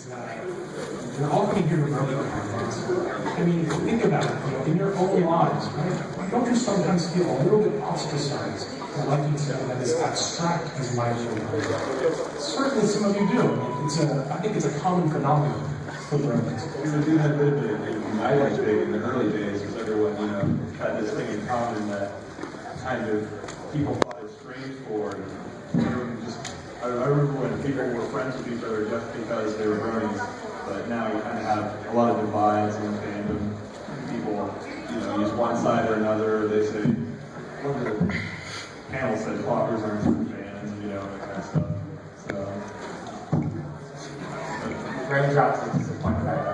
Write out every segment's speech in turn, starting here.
is that you're all coming here to Bronycon. I mean, think about it, in your own lives, right? Don't you sometimes feel a little bit ostracized for liking something that is abstract as mindful? Certainly some of you do. I think it's a common phenomenon for Bronycons. We do have bit of a I was big in the early days because everyone, had this thing in common that kind of people thought it strange for. I remember when people were friends with each other just because they were Bronies, but now you kind of have a lot of divides in fandom. People, use one side or another. They say, one of the panels said clockers aren't true fans, that kind of stuff. So, raindrops is disappointed, right?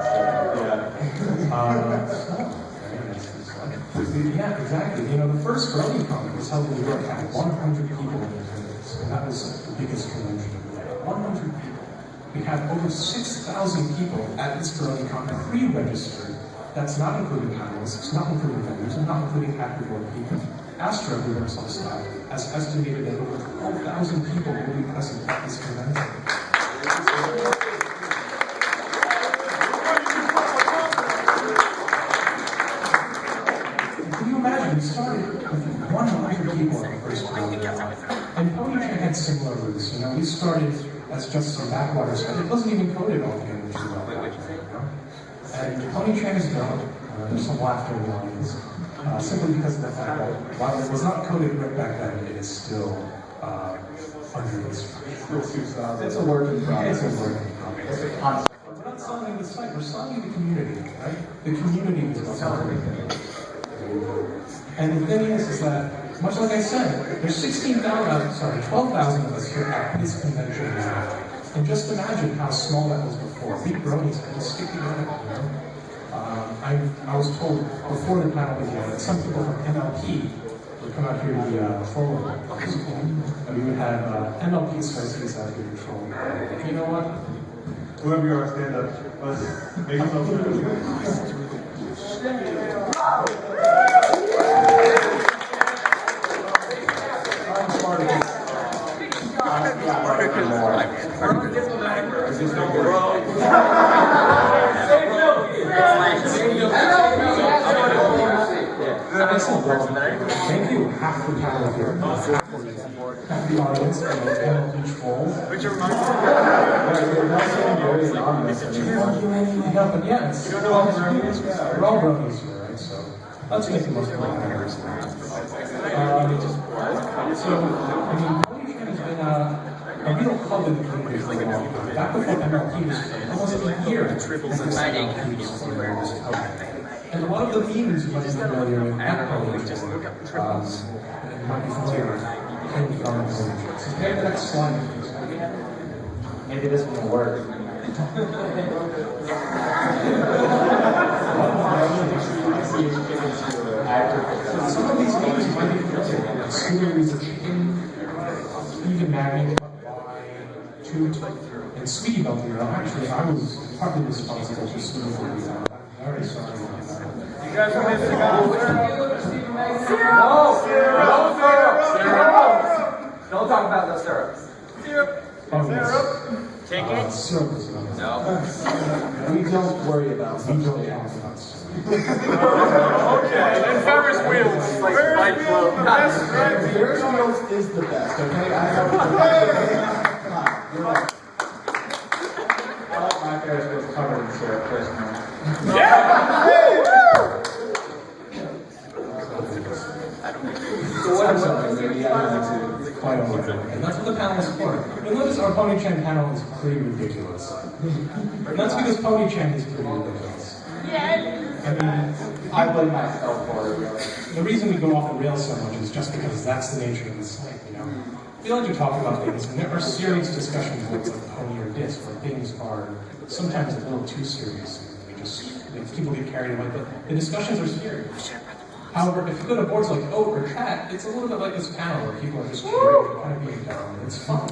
Yeah, exactly. The first Bronycon was held in New York, had 100 people in attendance, and that was the biggest convention of the day. 100 people. We had over 6,000 people at this Bronycon pre-registered. That's not including panelists, it's not including vendors, and not including active work people. Astro, who works on staff, has estimated that over 12,000 people will be present at this convention. We started with 100 people in the first Bronycon. And Ponychan had similar roots. We started as just some backwater stuff. It wasn't even coded altogether too well. And Ponychan is grown. There's some laughter in the audience. Simply because of the fact that while it was not coded right back then, it is still under construction. It's a work in progress. It's a work in progress. It's a concept. We're not selling the site, we're selling the community, right? The community is what's selling. And the thing is that, much like I said, there's 12,000 of us here at this convention now. And just imagine how small that was before. Big Bronies can just stick together, I was told before the panel began that some people from MLP would come out here to the forum. And we would have MLP associates out here patrolling. You know what? Whoever you are, stand up. Let's make yourself known. Thank you. Half the panel here. Half the audience and each roll. Which are my No, but yeah, it's, we're all Bronies here, right? So let's make the most of it. Ponychan has been a real club in the community for a long time. Back before MLP was almost a year. And a lot of the memes you might be familiar with at Ponychan, you might be familiar with, came from Ponychan. So take the next slide, please. Maybe this one will work. Some of these memes you might be familiar with. Squeeze, chicken, even magnet, toot, and Sweetie Belt here. Actually, I was partly responsible for Sweetie Belt. I'm very sorry about that. You guys want me to No, don't talk about the syrups. Syrup. Take it? Syrup is not. No. We don't worry about We don't talk about syrup. Okay, and Ferris wheels. Like Sprite float. Ferris wheels is the best, okay? Come on, you're right. I like my Ferris wheels covered in syrup personally. So what is it? Quite a lot. And that's what the panel is for. You'll notice our Ponychan panel is pretty ridiculous. And that's because Ponychan is pretty ridiculous. I mean, I blame myself for it, really. the reason we go off the rails so much is just because that's the nature of the site, We like to talk about things, and there are serious discussion boards like Pony or Disc where things are sometimes a little too serious. People get carried away, but the discussions are serious. However, if you go to boards like Oat or Chat, it's a little bit like this panel where people are just curious and kind of being dumb. It's fun.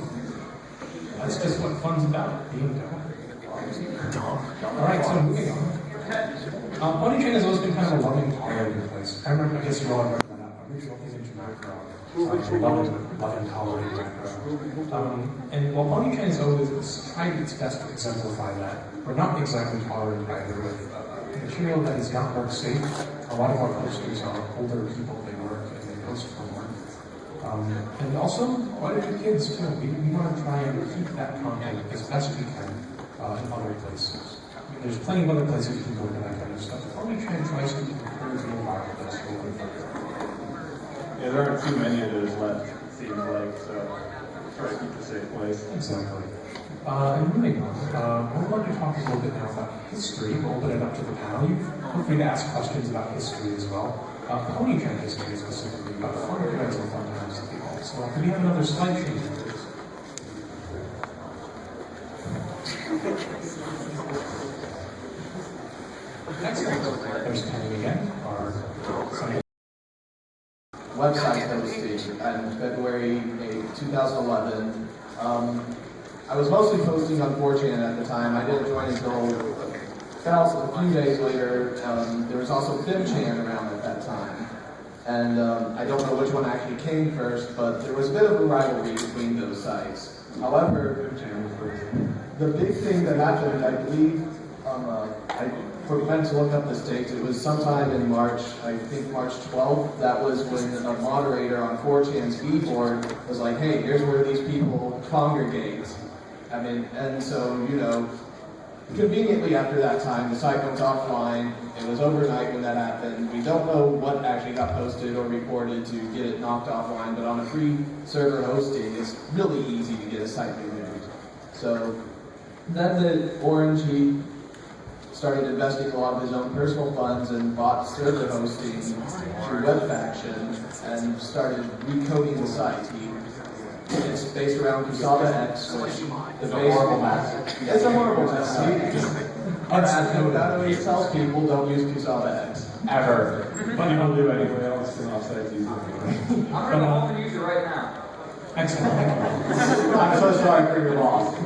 That's just what fun's about, being dumb. Alright, so moving on. Ponychan has always been kind of a loving, tolerating place. I guess you all remember that from regional image macro, loving tolerating macro. And while Ponychan has always tried its best to exemplify that, we're not exactly tolerant either with material that is not work safe. A lot of our posters are older people, they work and they post for work. And also, quite a few kids too. We want to try and keep that content as best we can in other places. I mean, there's plenty of other places you can go to that kind of stuff. Ponychan tries to encourage the environment that's open for you. Yeah, there aren't too many of those left, it seems like, so try to keep a safe place. Exactly. And moving on, I would like to talk a little bit now about history. We'll open it up to the panel. You feel free to ask questions about history as well. Ponychan history specifically, about fun events and fun times that we all. So can we have another slide change, please? Excellent. There's Penny again, our Sunday website posting in February 2011. I was mostly posting on 4chan at the time. I didn't join until about a few days later. There was also PWNYchon around at that time. And I don't know which one actually came first, but there was a bit of a rivalry between those sites. However, the big thing that happened, I believe, I forgot to look up this date, it was sometime in March, I think March 12th, that was when a moderator on 4chan's board was like, hey, here's where these people congregate. I mean, and so, you know, conveniently after that time, the site went offline. It was overnight when that happened. We don't know what actually got posted or reported to get it knocked offline, but on a free server hosting, it's really easy to get a site removed. So then the Orange, he started investing a lot of his own personal funds and bought server hosting through WebFaction and started recoding the site. It's based around Kusaba X, which is a horrible mess. It's a horrible mess. I always tell people don't use Kusaba X. Ever. But you don't do anyway else than offsite using it. I'm going to open user right now. Excellent, thank you. I'm so sorry for your loss. So,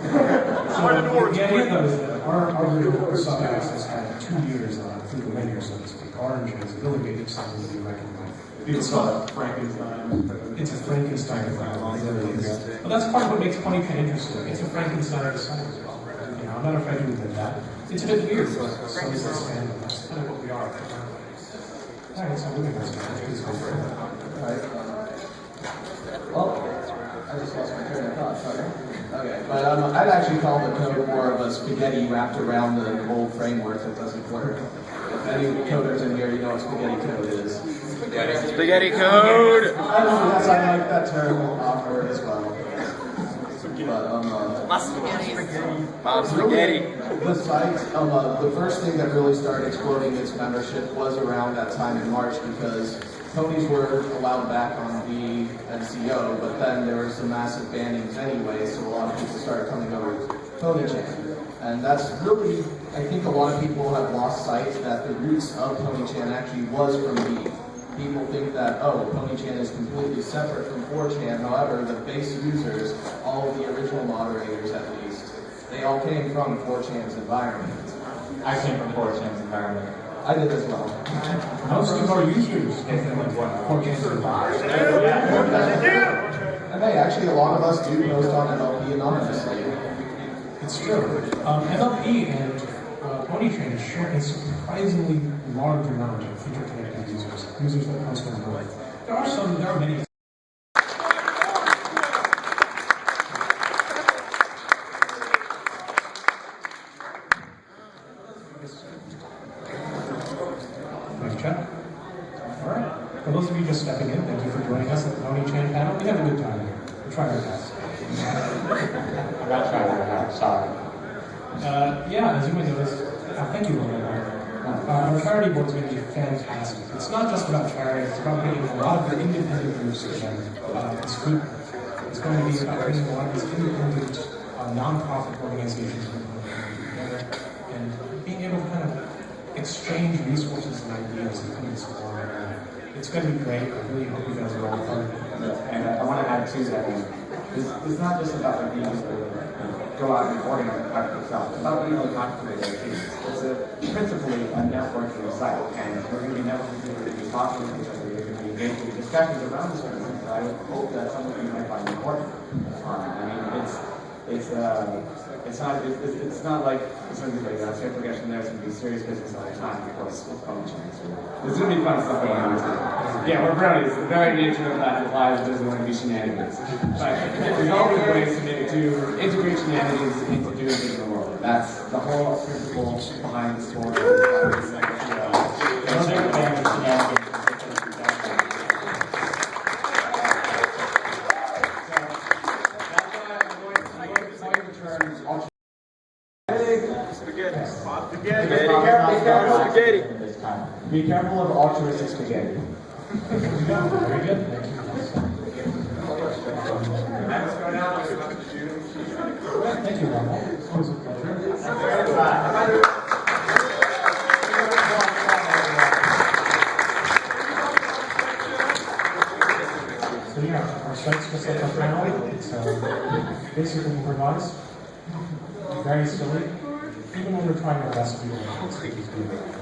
the idea though is that our original sub-access had 2 years through the linear, so to speak. Orange is really big exciting to be recognized. People call it Frankenstein. It's a Frankenstein of that, it really is. But that's part of what makes Ponychan interesting. It's a Frankenstein of the site as well. You know, I'm not afraid to admit that. It's a bit weird, but so is this fandom. That's kind of what we are. Alright, so moving on. Please go for it. Alright. Well, I just lost my train of thought, sorry. Okay, but I'd actually call the code more of a spaghetti wrapped around the old framework that doesn't work. If any coders in here, you know what spaghetti code is. Spaghetti code! Yes, I like that term offered as well. Mom spaghetti. The site, the first thing that really started exploding its membership was around that time in March because ponies were allowed back on the NCO, but then there were some massive bannings anyway, so a lot of people started coming over to Ponychan. And that's really, I think a lot of people have lost sight that the roots of Ponychan actually was from B. People think that, oh, Ponychan is completely separate from 4chan. However, the base users, all of the original moderators at least, they all came from 4chan's environment. I came from 4chan's environment. I did as well. Most of our users came from 4chan's environment. And hey, actually, a lot of us do post on MLP anonymously. It's true. MLP and Ponychan share a surprisingly large amount of feature-connected users that post on both. There are many. Nice chat. All right. For those of you just stepping in, thank you for joining us at the Ponychan panel. We have a good time here. We're trying our best. I'm not trying to have, sorry. Yeah, as you might notice, thank you, Lauren. Our charity board is going to be fantastic. It's not just about charity, it's about bringing a lot of the independent groups together. It's going to be about bringing a lot of these independent, non-profit organizations together and being able to kind of exchange resources and ideas and come together. It's going to be great. I really hope you guys are all part of it. And I want to add to that. It's not just about being able to go out and organize the project itself. It's about being able to talk to the teams. It's principally a networking site, and we're going to be networking people to be talking to each other. You're going to be engaging with discussions around this sort of thing, so I hope that some of you might find important. I mean, it's not like it's going to be like a straight progression. There's going to be serious business all the time, of course, with Ponychan. So there's going to be fun stuff going on. Yeah, we're brownies. The very nature of that implies there's going to be shenanigans. But there's always ways to integrate shenanigans into doing things in the world. That's the whole principle behind the story. Spaghetti. Be careful of altruistic spaghetti. Very good. Thank you. Thank you, Ronald. It's always a pleasure. So yeah, our site's just like a panel. It's basically improvised, very silly. Even when we're trying our best to do it,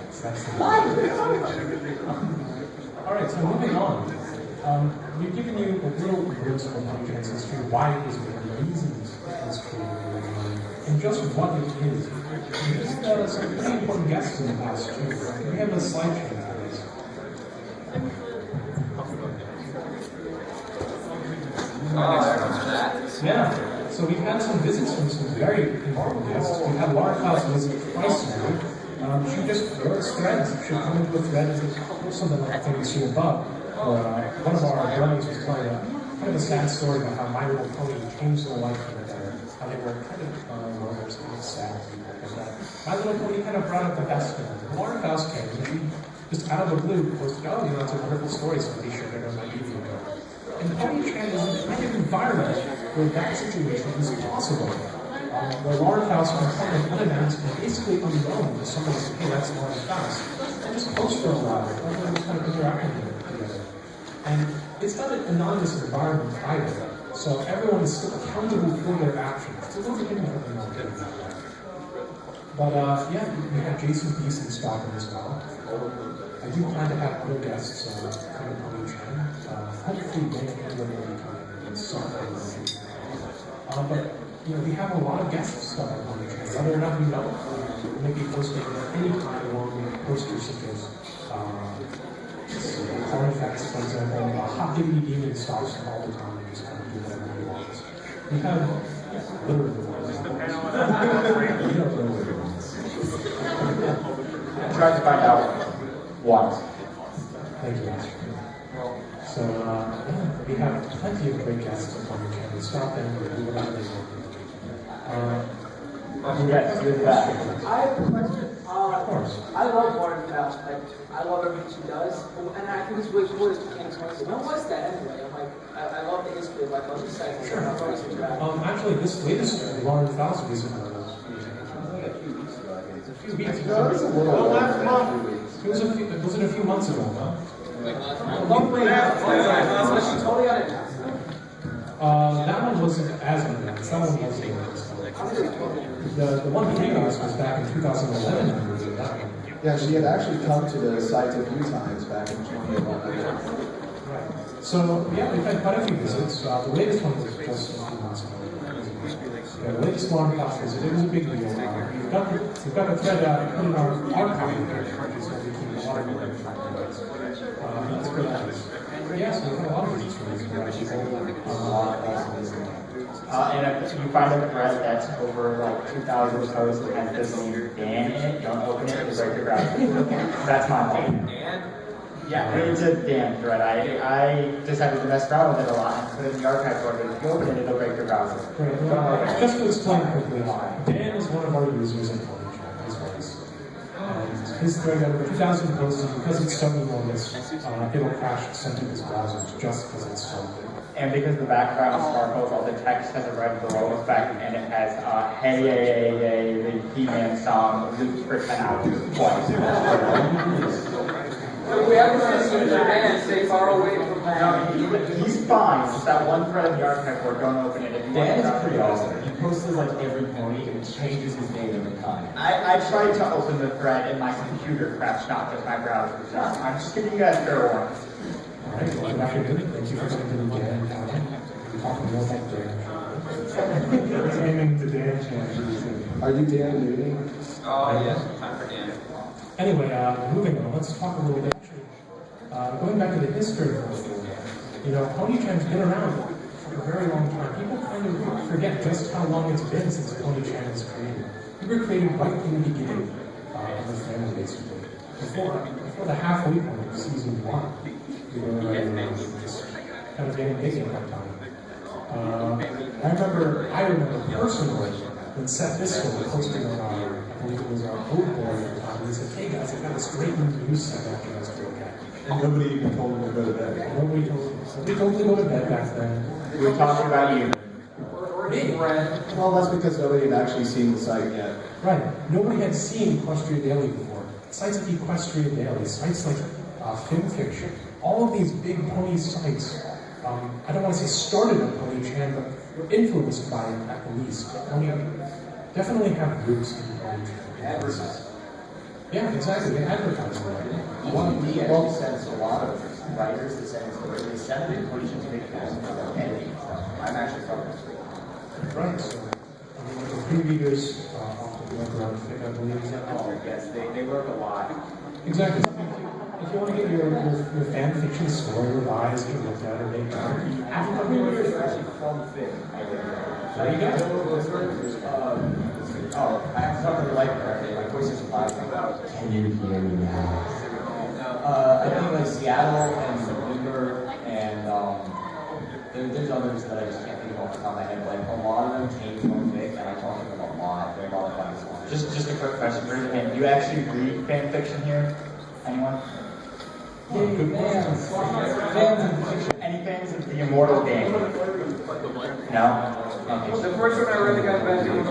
it's that's the all right, so moving on. We've given you a little glimpse of Ponychan's history, why it is made, the reasons it was created, and just what it is. And just some pretty important guests in the past too. We have a slideshow for this. Yeah. So we've had some visits from some very important guests. We've had Laura Klaus visit twice now. She just wrote threads. She'll come into a thread and post something like the thing you see above. One of our bronies was telling kind of a sad story about how My Little Pony changed their life for the better. How they were kind of mothers, kind of sad people. My Little Pony kind of brought out the best in them. Laura Klaus came and she just out of the blue posted, oh, you know, it's a wonderful story, so be sure to go to my video. And Ponychan is a kind of environment where that situation is possible. Where Lauren Faust can come in unannounced and basically unknown to someone like, hey, that's Lauren Faust, and just post for a while, and just kind of interacting together. And it's not an anonymous environment either, so everyone is still accountable for their actions. It's a little bit different than that way. But yeah, we have Jason Beeson stopping as well. I do plan to have other guests come to Ponychan. Hopefully, Bronycon will be coming in something. But you know, we have a lot of guests stuff on Ponychan. Whether or not we know, we may be posting any kind of long posters such as corn effects, for example. Hot Diggity Demon stops all the time and just kind of do whatever he wants. We have literally Try to find out what. Thank you, Master. So, yeah, we have plenty of great guests on Ponychan. Stop them and do whatever they want. Yes, you're back. I have a question. Of course. I love Lauren Faust. Like, I love everything she does, and I think it's really cool that she can't explain it. When was that anyway? I'm like, I love the history of like all these sites. Sure. Actually, this latest Lauren Faust visit was a few weeks ago. Last month. Was it a few months ago, huh? Totally unannounced. That one wasn't as announced. That one wasn't announced. The one previous was back in 2011. I believe, that one. Yeah, she had actually come to the site a few times back in 2011. Right. So, yeah, we've had quite a few visits. The latest one was just a few months ago. The latest Lauren Faust visit, it was a big deal. We've got the thread put in our archive, which is where we keep a lot of it. That's pretty nice. Yes, we've had a lot of visits from these And if you find a thread that's over like 2,000 posts and has this name Dan in it, don't open it to break your browser. That's my point. Yeah, it's a Dan thread. I just had to mess around with it a lot and put it in the archive folder. If you open it, it'll break your browser. Just to explain quickly, Dan is one of our users in Ponychan. He's nice. His thread got over 2,000 posts, and because it's so enormous, it'll crash some people's browsers just because it's so big. And because the background sparkles, all the text has a red glow effect, and it has hey, yay, yay, yay, the He-Man song looped for 10 hours twice. So we have to see user Dan stay far away from that. No, he's fine. Just that one thread in the archive board, don't open it. If you Dan want is pretty awesome. He posts like every pony and changes his name every time. I tried to open the thread and my computer crashed, not just my browser. So I'm just giving you guys fair warning. Right, well, good afternoon. Thank you for coming to the Dan County. We're talking more about Dan. Aiming to Dan Chan. Are you Dan Newton? Oh, yes. Time for Dan. Anyway, moving on, let's talk a little bit. Going back to the history of the school, Ponychan's been around for a very long time. People kind of forget just how long it's been since Ponychan was created. We were created right in the beginning of the family, basically. Before the halfway point of season 1, we were just kind of getting big at that time. I remember personally when Seth Biscoe posted on our, I believe it was our code board at the time, he said, "Hey guys, I've got this great new news site after you guys to look at." And nobody even told them to go to bed. Nobody told them to go to bed back then. We were talking about you. Me. Well, that's because nobody had actually seen the site yet. Right. Nobody had seen Equestria Daily before. Sites like Equestria Daily, sites like FilmFiction, all of these big pony sites, I don't want to say started on Ponychan, but were influenced by it at the least. Pony definitely have roots in Ponychan. Yeah, exactly. They advertise it. One of the sends a lot of writers to send stories. They send them to Ponychan's pictures and editing stuff. I'm actually from this week. Right. So, the pre-readers often work around thick, I believe. Is that Oh, yes, they work a lot. exactly. If you want to get your fan fiction story revised or looked at or made better, After the readers are actually from Finn. there you go. Oh, I have something to like correctly. My voice is loud. Can you hear me now? I think like Seattle and Vancouver and there's others that I just can't think of off the top of my head. Like a lot of them came from Vic, and I talked to them a lot. They're a lot of fun. Just a quick question for you. And do you actually read fan fiction here? Anyone? Good question. Any fans of the Immortal Game? No? Okay. The first one I read, the guy's best was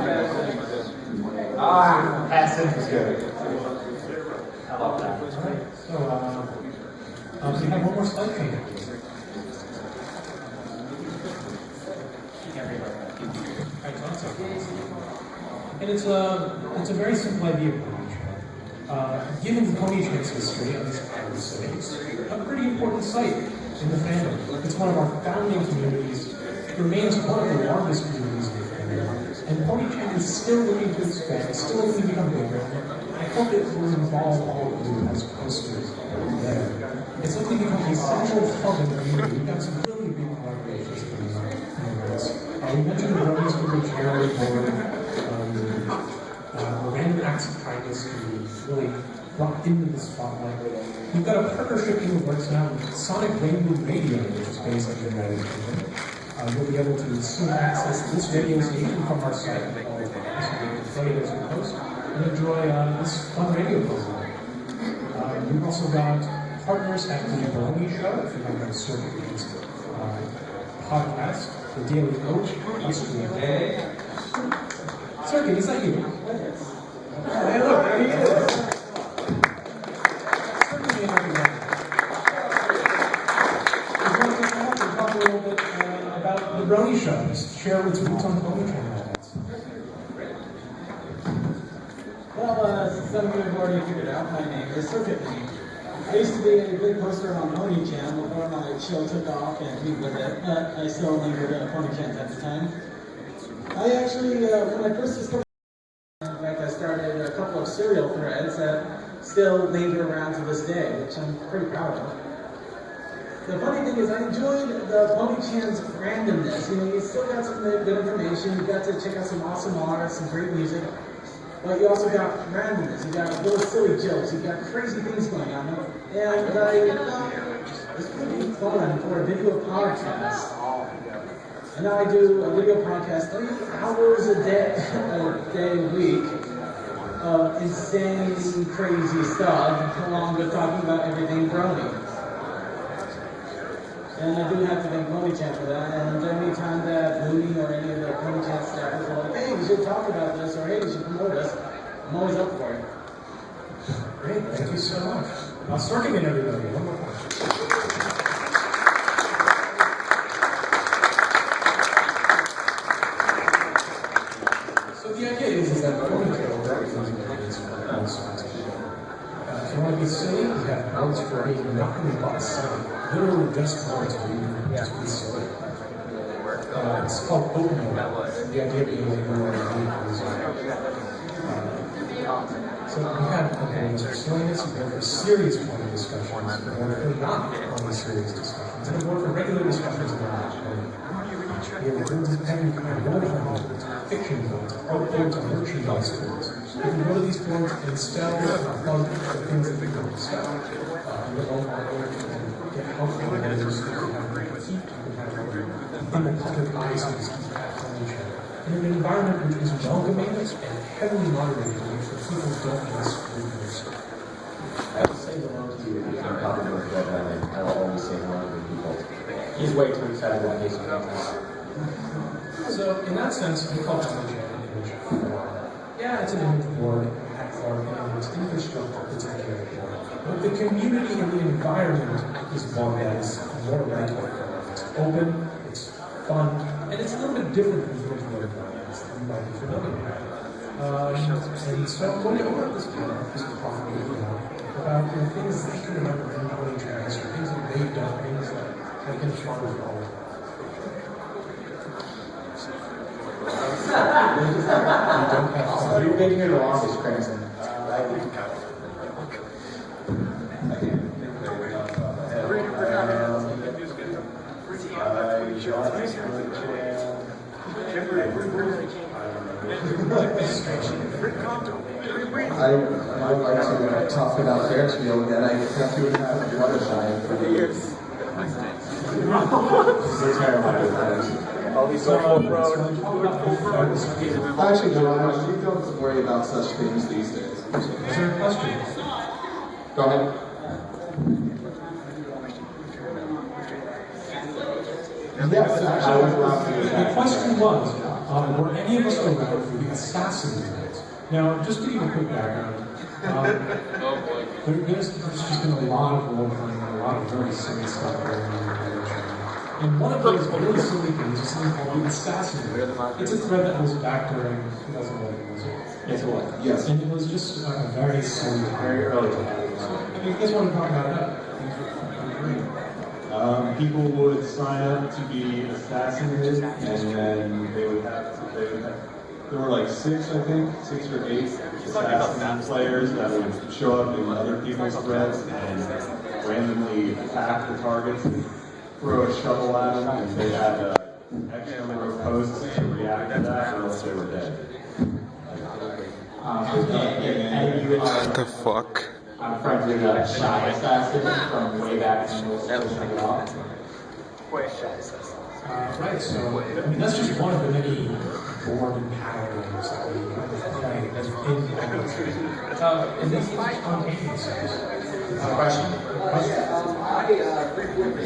Fast. Fast was good. I love that. So, so you have one more slide for me. And it's a very simple idea of Ponychan. Given the Ponychan's history, I would say, it's a pretty important site in the fandom. It's one of our founding communities. It remains one of the largest communities in the fandom. And Ponychan is still looking to expand, it's still looking to become bigger. I hope it will involve all of you as posters there. It's looking to become a central hub in the community. We've got some really big collaborations coming up. We mentioned the Bronycon for the charity board. Random acts of kindness can be really brought into the spotlight. We've got a partnership in the works now with Sonic Rainbow Radio, which is based in the United Kingdom. You'll be able to soon access this radio station from our site all the time. So you can play it as you post and enjoy this fun radio program. We've also got partners at the Bronycon, if you have a circuit-based podcast, the Daily Coach, History of Day. Circuit, is that you? Hey, look, there he is. Certainly, everyone. We're going to come up and talk a little bit about the Bronycon, share its roots on Ponychan habits. Well, some of you have already figured out, my name is Circuit Man. I used to be a big poster on Ponychan before my show took off and me with it, but I still lingered at Ponychan at the time. I actually, when I first discovered I started a couple of serial threads that still linger around to this day, which I'm pretty proud of. The funny thing is, I enjoyed the Ponychan's randomness. You still got some good information, you got to check out some awesome art, some great music, but you also got randomness, you got little silly jokes, you got crazy things going on. And I thought this would be fun for a video podcast. And now I do a video podcast 3 hours a day a week of insane, crazy stuff, along with talking about everything Brony. And I do have to thank Ponychan for that. And any time that Mooney or any of the Ponychan staff is like, hey, we should talk about this, or hey, we should promote us, I'm always up for it. Great, thank you so much. Now, circling everybody, one more time. The idea is that Ponychan represents the audience for all sides. If you want to be silly, you have words for being not going to be silly. literally just words where you can just be silly. It's called open mode. The idea being that you are so we have components for silliness, we have for serious point of discussions, we have for not point of serious discussions, and we have for regular discussions about we have builds of pen and role boards, fiction boards, art boards, and merchandise boards. You can go to these boards and instead plug the things that you can sell. Your own artwork and get help from others. You can have critique, you can have in the public eye, so to speak, at Ponychan. In an environment which is welcoming and heavily moderated, for people who don't miss movements. I will say hello to you if you can copy with that, and I will always say hello to people. He's way too excited about his So, in that sense, we call Ponychan an image board. Yeah, it's an image board, or it's infrastructure, it's a image board. But the community and the environment is one that is more regular. It's open, it's fun, and it's a little bit different from the original environments that you might be familiar with. And so when you open up this panel, this is probably about things that you can remember in Ponychan history, things that they've done, things that make it fun for all of them. You're making it along is crazy. I would like to talk about Ferris wheel again. I have 2.5 Fluttershy for the years. They're terrible. Actually, no, you don't worry about such things these days. Is there a question? Go ahead. Yes, actually, the question was, were any of us around for the assassinated? Now, just to give a quick background, there's just been a lot of role-playing and a lot of very silly stuff going on in Ponychan. And one of those really silly things is something called the assassinated. It's a thread that was back during 2011, was it? Yes, it was. Yes. And it was just a very silly, very early time. So, if you guys want to talk about that, things would be great. People would sign up to be assassinated, and then they would have there were like 6 or 8 assassin players that would show up in other people's threads and randomly attack the targets and throw a shovel at them, and they had X number of posts to react to that, or else they were dead. What the fuck? I'm friends with a shy assassin from way back when we were Right, so I mean, that's just one of the many board and panel games that we play in and this is spontaneous. question. I frequent the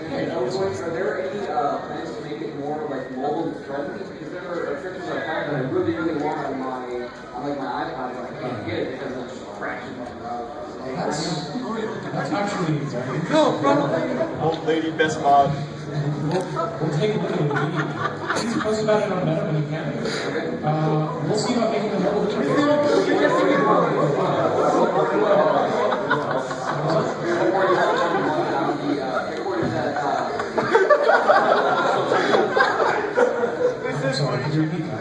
and I was wondering, are there any plans to make it more like mobile friendly? Because there are triggers I have that I really want on my iPod, but I can't get it because it's just crashing. That's actually very Old lady best mod. We'll take a look at it immediately. Please post about it on Meta when you can. We'll see about making the mobile Sorry, could you repeat that?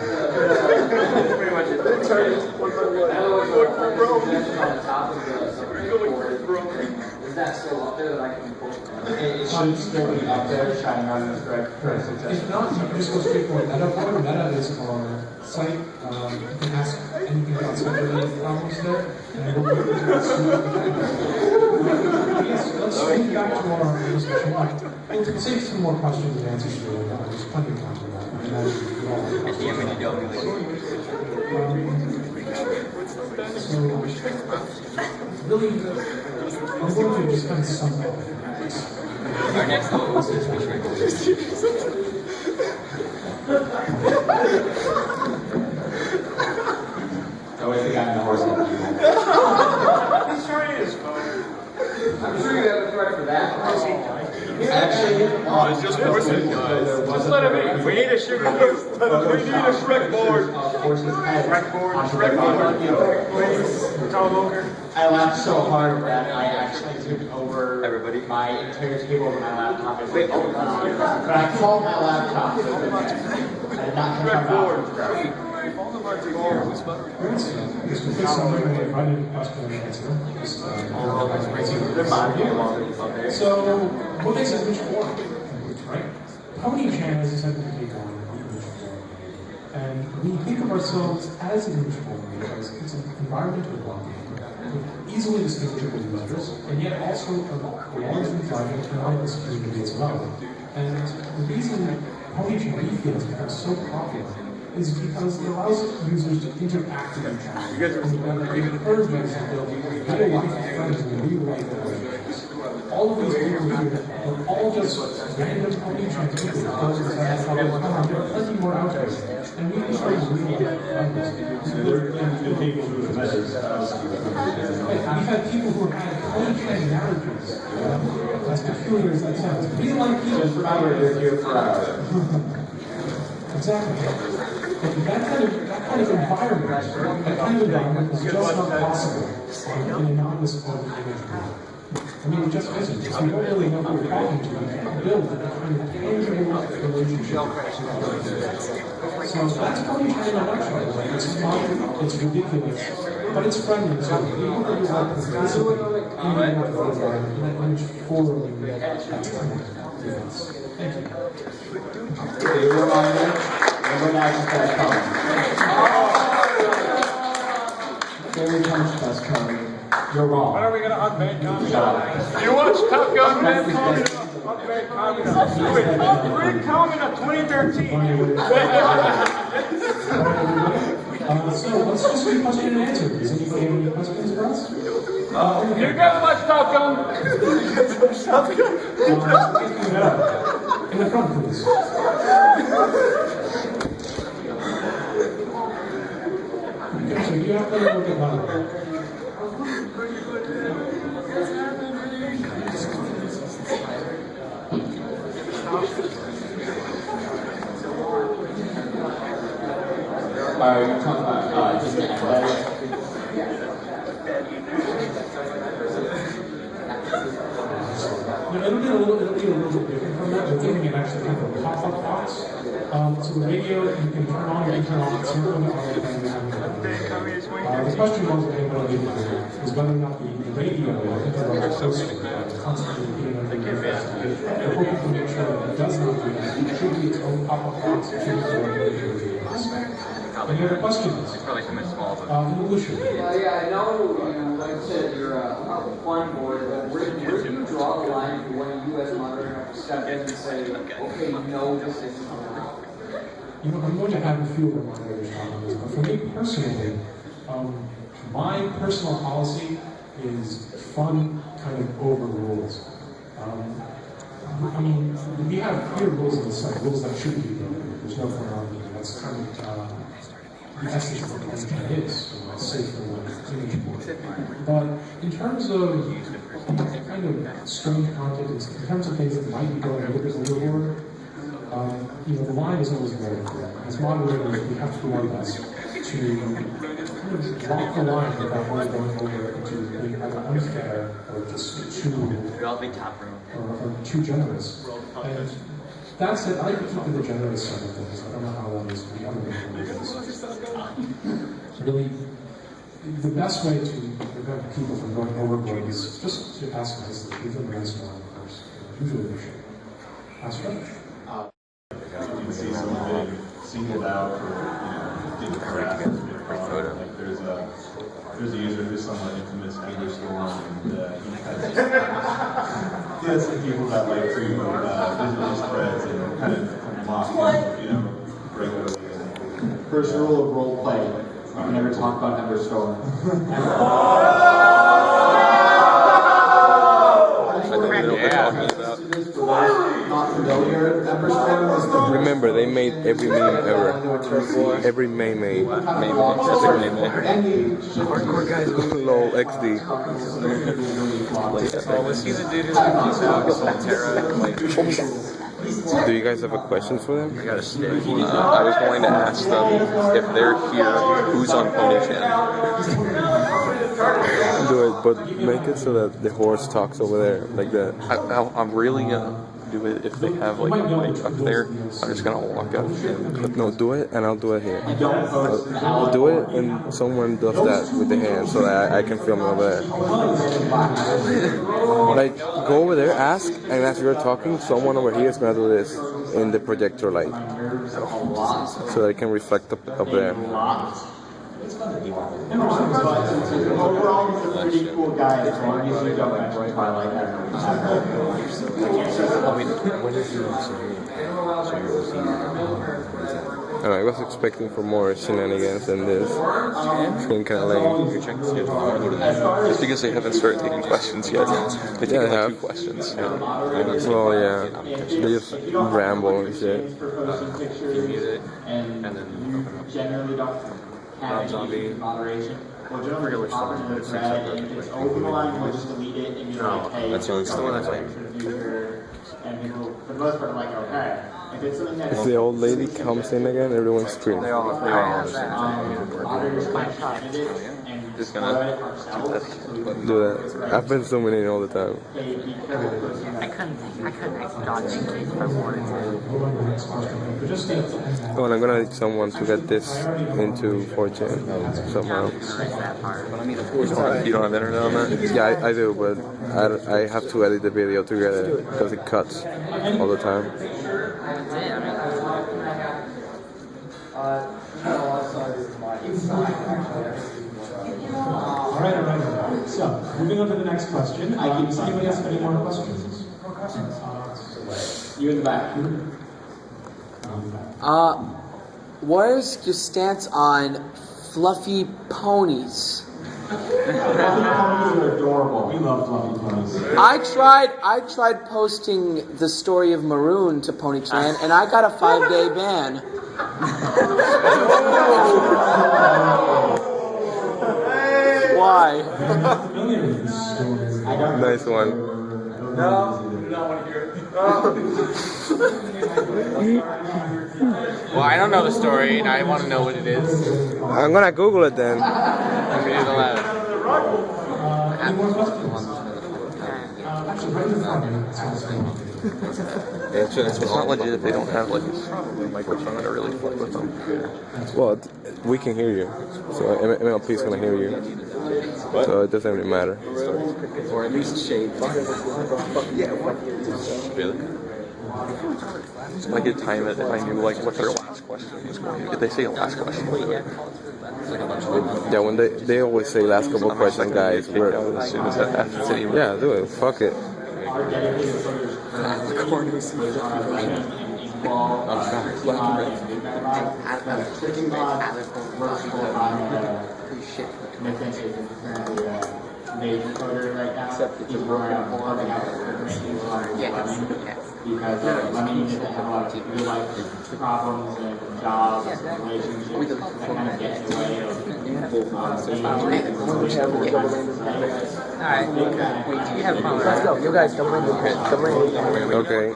Is that still up there that I can post? It should still be up there, shining on the correct person. If not, you can just go straight for Meta. Meta is our site. You can ask anything about site-related problems there, and we'll be able to see what we can. Yes, let's swing back to our discussion. We'll save some more questions and answers for you. There's plenty of time for that. So, really, I'm going to just kind of sum up. Our next goal is Always the guy in the horse. He's trying his phone. I'm sure you have a threat for that. Actually, It's just horses, guys. Just let him in. We need a sugar cube. We need a Shrek board. Shrek board. I laughed so hard that I actually took over my entire table of my laptop is but I called my laptop, so it's okay. I did not catch my mouth. Just a quick summary, and if I didn't question and answer, just so, what makes it rich form? Right? Ponychan is essentially a form of rich form. And we think of ourselves as a rich form because it's an environmental block with easily distinguishable users, and yet also a largely thriving anonymous community as well. And the reason Ponychan we feel has become so popular is because it allows users to interact with each other. It encourages them to build real-life friends and real-life relationships. All of these people here are all just random Ponychan people. There are plenty more out there. And we can start real-life friends. We've had people who have had Ponychan marriages. As peculiar as that sounds. Real-life people. Just remember, you're here forever. Exactly. And that kind of environment is just not possible in an anonymous open image group. I mean, it just isn't. Because we don't really know who we're talking to. We can't build the kind of tangible relationship. So that's Ponychan in a nutshell. Like, it's fun, it's ridiculous, but it's friendly. So people who like participate in the image forum, that's kind of yes. Thank you. PWNYchon. Very much best code. You're wrong. When are we going to unban Common? You watch Top Gun, man? Unban Common. Unban Common of 2013. So let's just do question and answer. Does anybody have any questions for us? You guys watch Top Gun? In the front, please. Okay, so you have to look at that. You're talking about just the embedded. It'll be a little bit different from that. We're thinking it actually kind of a pop-up box. So the radio, you can turn on or turn off at some point on the question was is whether or not the radio is constantly being under investigation. I hope you can make sure that it does not do that. It should be its own pop-up box. It should be its own radio. Any other questions? Evolution. Yeah, I know, like you said, you're a fun board, but where do you draw the line for when a U.S. moderator has to step in and say, okay, no, this isn't allowed? You know, I'm going to have a few of the moderators talk on this, but for me personally, my personal policy is fun kind of over rules. I mean, we have clear rules in the site, rules that should be broken. There's no point arguing. That's kind of the essence of what Ponychan is, a safer image board. But in terms of kind of strange content, in terms of things that might be going a little bit overboard, the line is always very clear. As moderators, we have to do our best to kind of walk the line without really going over into being either unfair or just too or too generous. And that said, I like to keep to the generous side of things. I don't know how that is for the other individuals. Really, the best way to prevent people from going overboard is just to ask nicely, give them a nice smile first. Usually they should. Ask them. You can see something singled out for, getting harassed. Like there's a user who's somewhat infamous gamer storm, and he has some people that like to visually spreads and kind of mock regularly. First rule of role play: you never talk about Emberstorm. Not familiar, Emberstorm is the Remember, they made every meme ever. Every meme made. Hardcore guys. Lol, XD. Was he the dude who Pantera? Do you guys have a question for them? I got a stick. I was going to ask them if they're here, who's on Ponychan? Do it. it, but make it so that the horse talks over there, like that. I'm really gonna do it if they have like a mic up there. I'm just gonna walk up and clip. No, do it, and I'll do it here. I'll do it, and someone does that with the hand, so that I can film over there. Like, go over there, ask, and as you're talking, someone over here is gonna do this in the projector light, so that it can reflect up there. Overall, he's a pretty cool guy as long as you don't mention Twilight ever. I was expecting for more shenanigans than this. It's been kind of lame. Just because they haven't started taking questions yet. They take like 2 questions. Well, yeah. They just ramble and shit. And then generally don't have any moderation. We'll generally pop it in the thread, and if it's over the line, we'll just delete it and be like, hey, that's the one that's like. And people, for the most part, are like, okay. If it's something that If the old lady comes in again, everyone screams. They all moderators might candidate and just follow gonna it ourselves. Do that. I've been zooming in all the time. Hey, be careful. I couldn't dodge in case I wanted to. Oh, and I'm gonna need someone to get this into 4chan somehow. You don't have internet on that? Yeah, I do, but I have to edit the video to get it because it cuts all the time. All right. So, moving on to the next question. Does anybody else have any more questions? You in the back. What is your stance on fluffy ponies? Fluffy ponies are adorable. We love fluffy ponies. I tried posting the story of Maroon to Ponychan, and I got a 5-day ban. Why? Nice one. No, do not want to hear it. Well, I don't know the story, and I want to know what it is. I'm gonna Google it then. Read it aloud. Any more questions? Actually, right in front of me. It's not legit if they don't have like a microphone to really fuck with them. Well, we can hear you, so MLP is gonna hear you. So it doesn't really matter. Or at least shade. Really? So I could time it if I knew like what their last question was going to be. Did they say a last question? Yeah, when they always say last couple of questions, guys. As soon as that happens, anyway. Yeah, do it. Fuck it. Except it's a program helping out because women need to have a lot of real life problems and jobs and relationships that kind of get in the way of Alright, you have fun. Let's go. You guys, don't bring me. Okay.